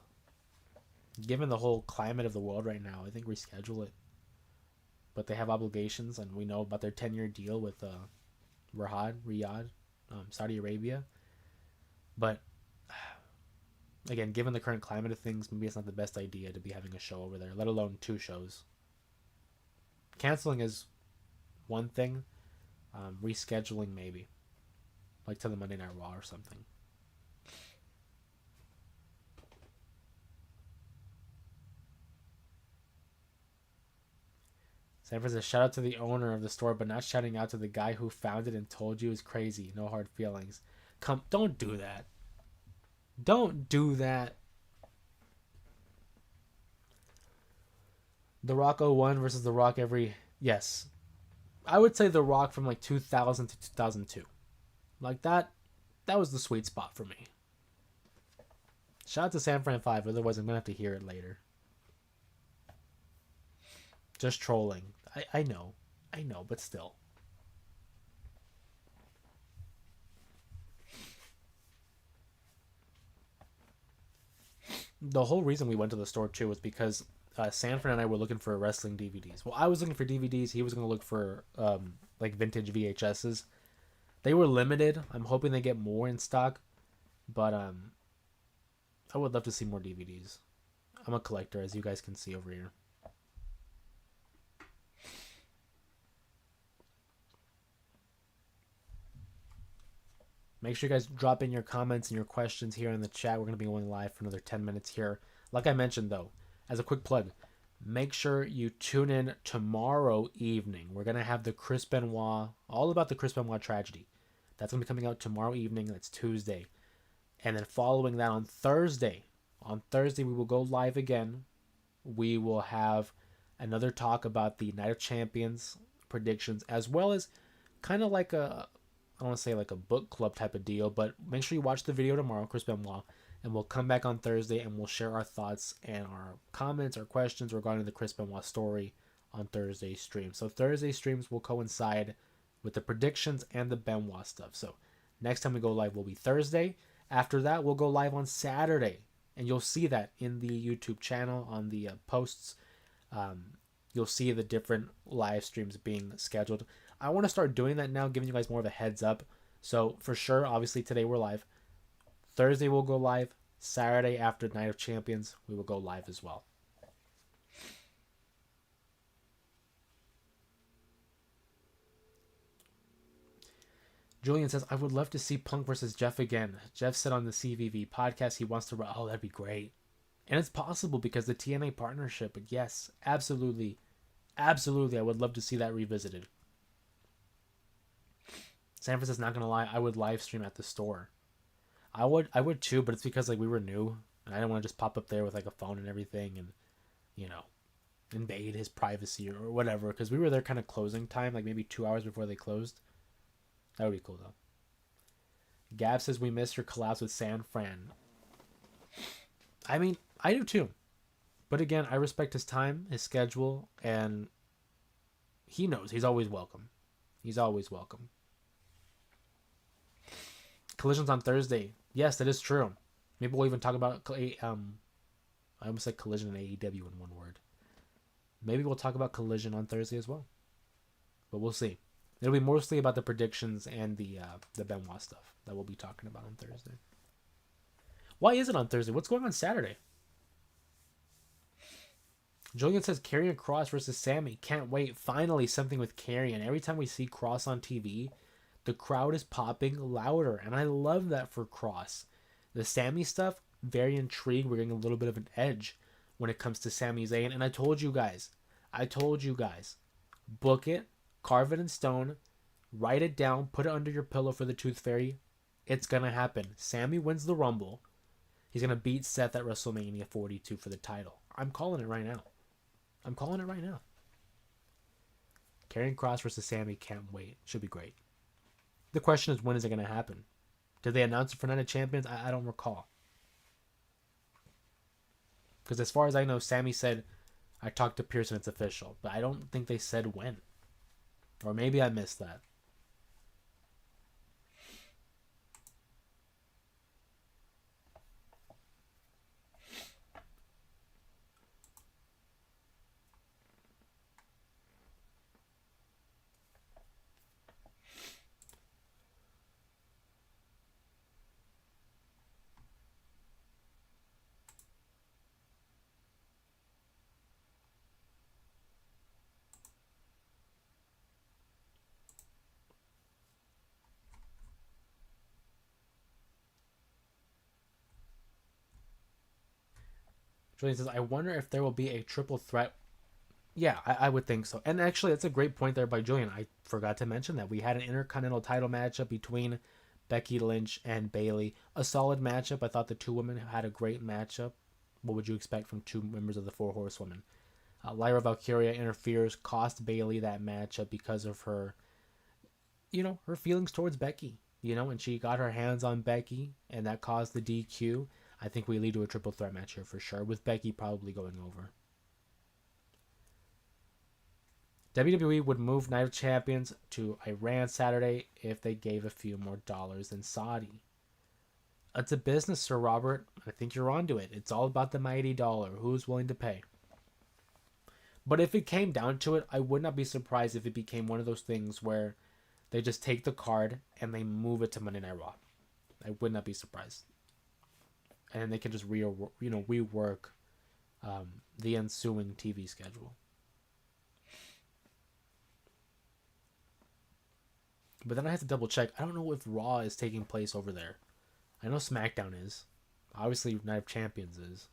Given the whole climate of the world right now, I think reschedule it. But they have obligations, and we know about their 10-year deal with Riyadh, Saudi Arabia. But again, given the current climate of things, maybe it's not the best idea to be having a show over there, let alone 2 shows. Canceling is one thing. Rescheduling maybe, like to the Monday Night Raw or something. Sanford says, shout out to the owner of the store, but not shouting out to the guy who found it and told you is crazy. No hard feelings. Don't do that. Don't do that. The Rock 01 versus The Rock every... Yes. I would say The Rock from like 2000 to 2002. Like that was the sweet spot for me. Shout out to San Fran 5, otherwise I'm going to have to hear it later. Just trolling. I know, but still. The whole reason we went to the store too was because Sanford and I were looking for wrestling DVDs. Well, I was looking for DVDs. He was going to look for like vintage VHSs. They were limited. I'm hoping they get more in stock, but I would love to see more DVDs. I'm a collector, as you guys can see over here. Make sure you guys drop in your comments and your questions here in the chat. We're going to be going live for another 10 minutes here. Like I mentioned, though, as a quick plug, make sure you tune in tomorrow evening. We're going to have the Chris Benoit, all about the Chris Benoit tragedy. That's going to be coming out tomorrow evening. That's Tuesday. And then following that on Thursday, we will go live again. We will have another talk about the Night of Champions predictions, as well as kind of like a... I don't want to say like a book club type of deal, but make sure you watch the video tomorrow, Chris Benoit, and we'll come back on Thursday and we'll share our thoughts and our comments or questions regarding the Chris Benoit story on Thursday's stream. So Thursday streams will coincide with the predictions and the Benoit stuff. So next time we go live will be Thursday. After that, we'll go live on Saturday, and you'll see that in the YouTube channel on the posts. You'll see the different live streams being scheduled. I want to start doing that now, giving you guys more of a heads up. So for sure, obviously today we're live. Thursday we'll go live. Saturday after Night of Champions, we will go live as well. Julian says, I would love to see Punk versus Jeff again. Jeff said on the CVV podcast he wants to... Oh, that'd be great. And it's possible because the TNA partnership. But yes, absolutely. Absolutely, I would love to see that revisited. Sanford says, not gonna lie, I would live stream at the store. I would too, but it's because like we were new, and I didn't want to just pop up there with like a phone and everything, and you know, invade his privacy or whatever. Because we were there kind of closing time, like maybe 2 hours before they closed. That would be cool though. Gab says we missed your collabs with San Fran. I mean, I do too. But again, I respect his time, his schedule, and he knows he's always welcome. He's always welcome. Collision's on Thursday. Yes, that is true. Maybe we'll even talk about I almost said Collision and AEW in one word. Maybe we'll talk about Collision on Thursday as well. But we'll see. It'll be mostly about the predictions and the Benoit stuff that we'll be talking about on Thursday. Why is it on Thursday? What's going on Saturday? Julian says Karrion Kross versus Sammy. Can't wait. Finally, something with Karrion. Every time we see Kross on TV, the crowd is popping louder, and I love that for Kross. The Sammy stuff, very intrigued. We're getting a little bit of an edge when it comes to Sami Zayn, and I told you guys, book it, carve it in stone, write it down, put it under your pillow for the Tooth Fairy. It's gonna happen. Sammy wins the Rumble. He's gonna beat Seth at WrestleMania 42 for the title. I'm calling it right now. Karrion Kross versus Sammy, can't wait. Should be great. The question is, when is it going to happen? Did they announce it for Night of Champions? I don't recall. Because as far as I know, Sammy said, I talked to Pearson, it's official. But I don't think they said when. Or maybe I missed that. Julian says, I wonder if there will be a triple threat. Yeah, I would think so. And actually, that's a great point there by Julian. I forgot to mention that. We had an Intercontinental title matchup between Becky Lynch and Bayley. A solid matchup. I thought the two women had a great matchup. What would you expect from two members of the Four Horsewomen? Lyra Valkyria interferes, cost Bayley that matchup because of her, her feelings towards Becky. And she got her hands on Becky, and that caused the DQ. I think we lead to a triple threat match here for sure, with Becky probably going over. WWE would move Night of Champions to Iran Saturday if they gave a few more dollars than Saudi. It's a business, Sir Robert. I think you're onto it. It's all about the mighty dollar. Who's willing to pay? But if it came down to it, I would not be surprised if it became one of those things where they just take the card and they move it to Monday Night Raw. I would not be surprised. And they can just rework the ensuing TV schedule. But then I have to double check. I don't know if Raw is taking place over there. I know SmackDown is. Obviously, Night of Champions is.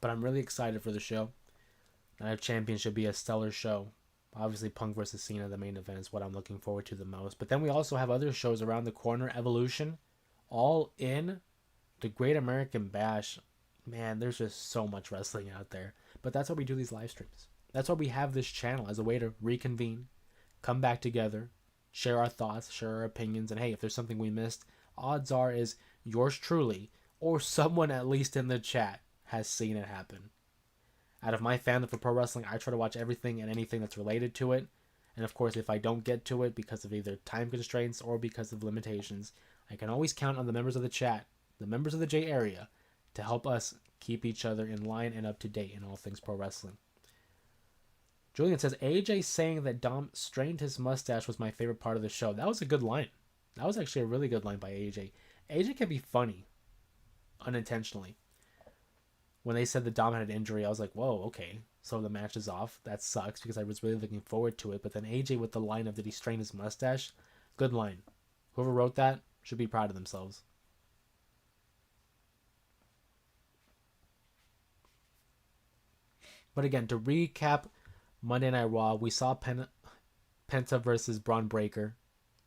But I'm really excited for the show. Night of Champions should be a stellar show. Obviously, Punk versus Cena, the main event, is what I'm looking forward to the most. But then we also have other shows around the corner. Evolution, All In, the Great American Bash. Man, there's just so much wrestling out there. But that's why we do these live streams. That's why we have this channel, as a way to reconvene, come back together, share our thoughts, share our opinions. And hey, if there's something we missed, odds are is yours truly, or someone at least in the chat, has seen it happen. Out of my fandom for pro wrestling, I try to watch everything and anything that's related to it. And of course, if I don't get to it because of either time constraints or because of limitations, I can always count on the members of the chat, the members of the J area, to help us keep each other in line and up to date in all things pro wrestling. Julian says, AJ saying that Dom strained his mustache was my favorite part of the show. That was a good line. That was actually a really good line by AJ. AJ can be funny, unintentionally. When they said that Dom had an injury, I was like, whoa, okay. So the match is off. That sucks because I was really looking forward to it. But then AJ with the line of, did he strain his mustache? Good line. Whoever wrote that should be proud of themselves. But again, to recap Monday Night Raw, we saw Penta versus Braun Breaker.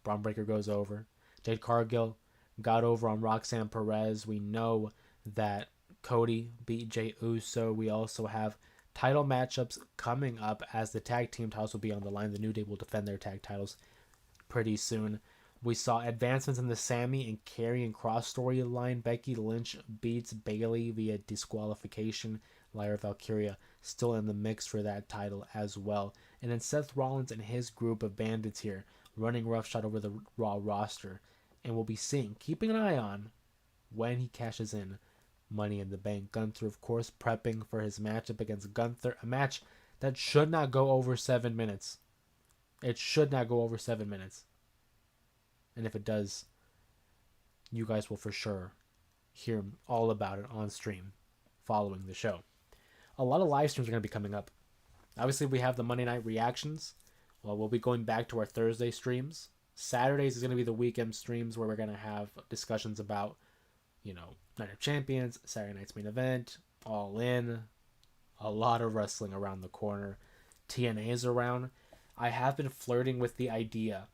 Braun Breaker goes over. Jade Cargill got over on Roxanne Perez. We know that Cody beat Jey Uso. We also have title matchups coming up as the tag team titles will be on the line. The New Day will defend their tag titles pretty soon. We saw advancements in the Sammy and Karrion Kross storyline. Becky Lynch beats Bayley via disqualification. Lyra Valkyria still in the mix for that title as well. And then Seth Rollins and his group of bandits here running roughshod over the Raw roster. And we'll be seeing, keeping an eye on when he cashes in Money in the Bank. Gunther, of course, prepping for his matchup against Gunther. A match that should not go over 7 minutes. It should not go over 7 minutes. And if it does, you guys will for sure hear all about it on stream following the show. A lot of live streams are going to be coming up. Obviously, we have the Monday night reactions. Well, we'll be going back to our Thursday streams. Saturdays is going to be the weekend streams where we're going to have discussions about, Night of Champions, Saturday night's main event, All In, a lot of wrestling around the corner. TNA is around. I have been flirting with the idea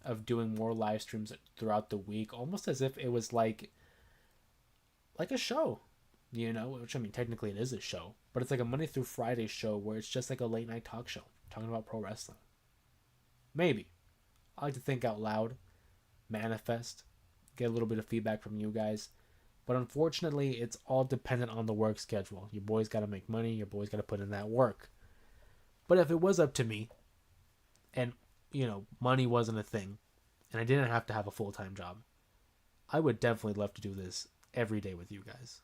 of doing more live streams throughout the week, almost as if it was like a show, which I mean, technically it is a show, but it's like a Monday through Friday show where it's just like a late night talk show talking about pro wrestling. Maybe. I like to think out loud, manifest, get a little bit of feedback from you guys. But unfortunately, it's all dependent on the work schedule. Your boy's got to make money. Your boy's got to put in that work. But if it was up to me, and, money wasn't a thing, and I didn't have to have a full-time job, I would definitely love to do this every day with you guys.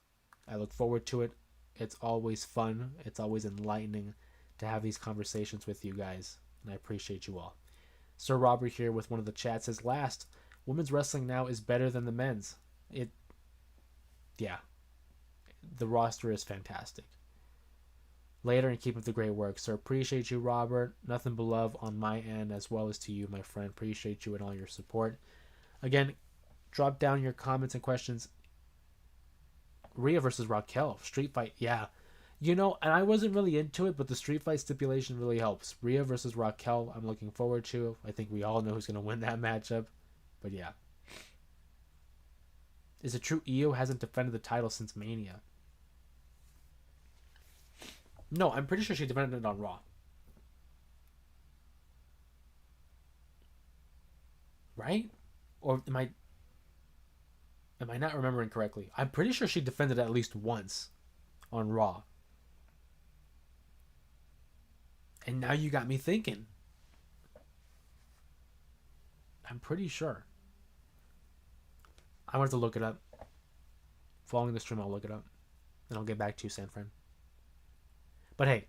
I look forward to it. It's always fun. It's always enlightening to have these conversations with you guys, and I appreciate you all. Sir Robert here with one of the chats says, last, women's wrestling now is better than the men's. The roster is fantastic. Later, and keep up the great work, sir. Appreciate you, Robert. Nothing but love on my end, as well as to you, my friend. Appreciate you and all your support. Again, drop down your comments and questions. Rhea versus Raquel, street fight, yeah. And I wasn't really into it, but the street fight stipulation really helps. Rhea versus Raquel, I'm looking forward to. I think we all know who's going to win that matchup. But yeah. Is it true Io hasn't defended the title since Mania? No, I'm pretty sure she defended it on Raw. Right? Or am I not remembering correctly? I'm pretty sure she defended at least once on Raw. And now you got me thinking. I'm pretty sure. I wanted to look it up. Following the stream, I'll look it up. And I'll get back to you, San Fran. But hey,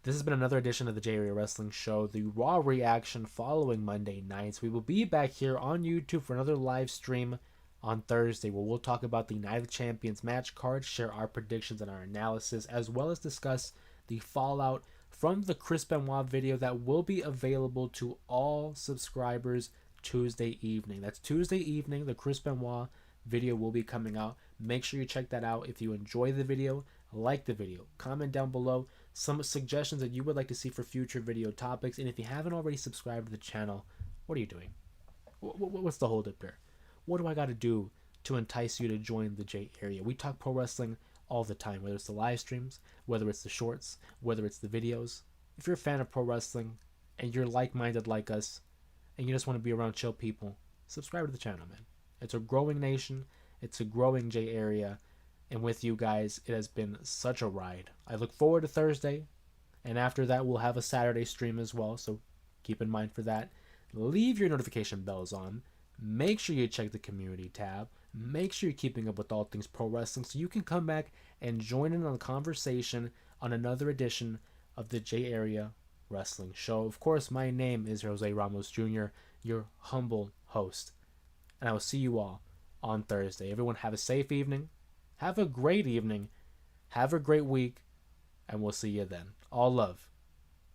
this has been another edition of the J Area Wrestling Show, the Raw reaction following Monday nights. We will be back here on YouTube for another live stream on Thursday, where we'll talk about the Night of Champions match card, share our predictions and our analysis, as well as discuss the fallout from the Chris Benoit video that will be available to all subscribers Tuesday evening. That's Tuesday evening. The Chris Benoit video will be coming out. Make sure you check that out. If you enjoy the video, like the video, comment down below some suggestions that you would like to see for future video topics. And if you haven't already subscribed to the channel, what are you doing? What's the holdup here? What do I got to do to entice you to join the J Area? We talk pro wrestling all the time, whether it's the live streams, whether it's the shorts, whether it's the videos. If you're a fan of pro wrestling and you're like-minded like us and you just want to be around chill people, subscribe to the channel, man. It's a growing nation. It's a growing J Area. And with you guys, it has been such a ride. I look forward to Thursday. And after that, we'll have a Saturday stream as well. So keep in mind for that. Leave your notification bells on. Make sure you check the community tab. Make sure you're keeping up with all things pro wrestling so you can come back and join in on the conversation on another edition of the J Area Wrestling Show. Of course, my name is Jose Ramos Jr., your humble host. And I will see you all on Thursday. Everyone have a safe evening. Have a great evening. Have a great week. And we'll see you then. All love.